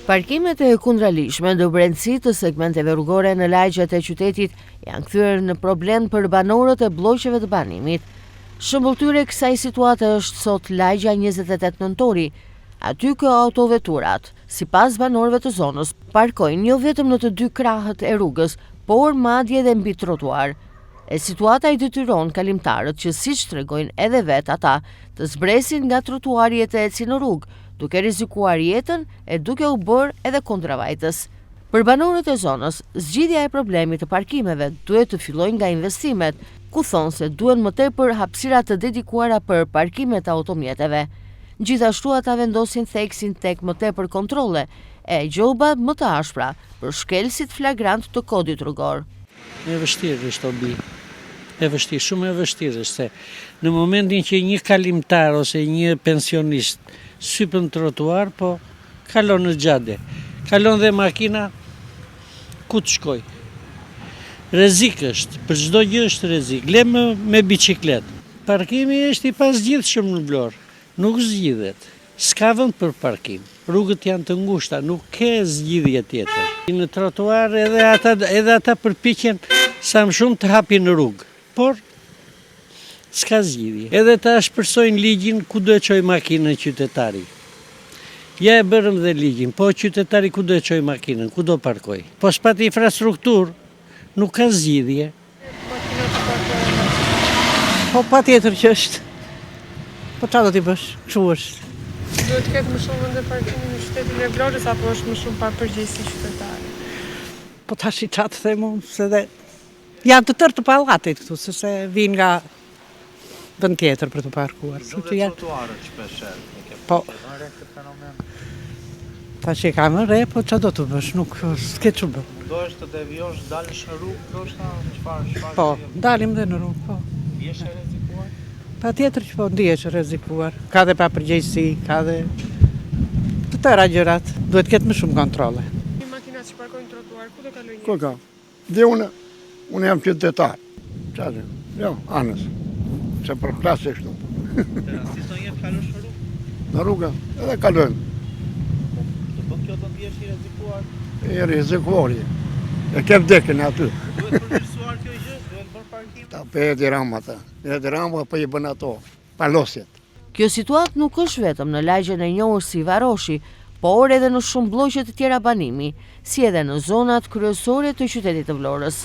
Parkimet e kundralishme do brendësi të segmenteve rrugore në lagjet e qytetit janë kthyer në problem për banorët e bllokeve të banimit. Shembulltyre kësaj situate është sot lagja 28 nëntori. Aty që autoveturat, sipas banorëve të zonës, parkojnë jo vetëm në të dy krahët e rrugës, por madje edhe mbi trotuar. E situata i detyron kalimtarët që, siç tregojnë edhe vet ata, të zbresin nga trotuari e të ecin në rrugë, duke rrezikuar jetën e duke u bërë edhe kundravajtës. Për banorët e zonës, zgjidhja e problemit të parkimeve duhet të fillojë nga investimet, ku thonë se duhen më tepër hapësira të dedikuara për parkimet e automjeteve. Gjithashtu ata vendosin theksin tek më tepër kontrolle e gjoba më të ashpra për shkelësit flagrant të kodit rrugor. E vështirë është obi. E vështirë, shumë e vështirë është se në momentin që një kalimtar ose një pensionist sypën trotuar, po kalon në xhade. Kalon dhe makina ku të shkoj. Rrezik është, për çdo gjë është rrezik. Le me biçikletë. Parkimi është i pasgjithshëm në Vlorë. Nuk zgjidhet. S'ka vend për parkim. Rrugët janë të ngushta, nuk ke zgjidhje tjetër. Në trotuar edhe ata përpiqen sa më shumë të hapin në rrugë, por s'ka zgjidhje. Edhe ta shpërsojnë ligjin ku do e çojë makinën qytetari. Ja e bërëm dhe ligjin, po qytetari ku do e çojë makinën, ku do parkoj. Po s'pat infrastrukturë, nuk ka zgjidhje. Po patjetër që është. Po çfarë do t'i bësh? Kështu është. Duhet të ketë më shumë vende parkimi në qytetin e Vlorës apo është më shumë pa përgjegjësi qytetare? Po tash i çat them unë se dhe janë të tërë të pallatit këtu, se vinë nga vend tjetër për të parkuar. Shumë të trotuarët shpeshherë. Po. Re këtë fenomen. Tash e kam re, po çfarë do të bësh? Nuk s'ke ç'u bë. Do është të devijosh, dalësh në rrugë, ndoshta çfarë? Po, dalim dhe në rrugë, po. Jesh e rrezikuar? Patjetër që po ndihesh e rrezikuar. Ka dhe papërgjegjësi, ka dhe të tëra gjërat. Duhet të ketë më shumë kontrolle. Makinat që parkojnë në trotuar, ku do kalojnë? Ku ka? Dhe unë jam qytetar. Çfarë? Jo, anës. Se për klasë këtu. Si son jetë kalosh në rrugë? Në rrugë edhe kalojmë. Të bën kjo të ndihesh i rrezikuar? E rrezikuar. E ke vdekën aty. Duhet përmirësuar kjo gjë? Duhet bërë parkim? Ta pe e dirama ata. E dirama po i bën ato. Palosjet. Kjo situatë nuk është vetëm në lagjen e njohur si Varoshi, por edhe në shumë bllokë të tjera banimi, si edhe në zonat kryesore të qytetit të Vlorës.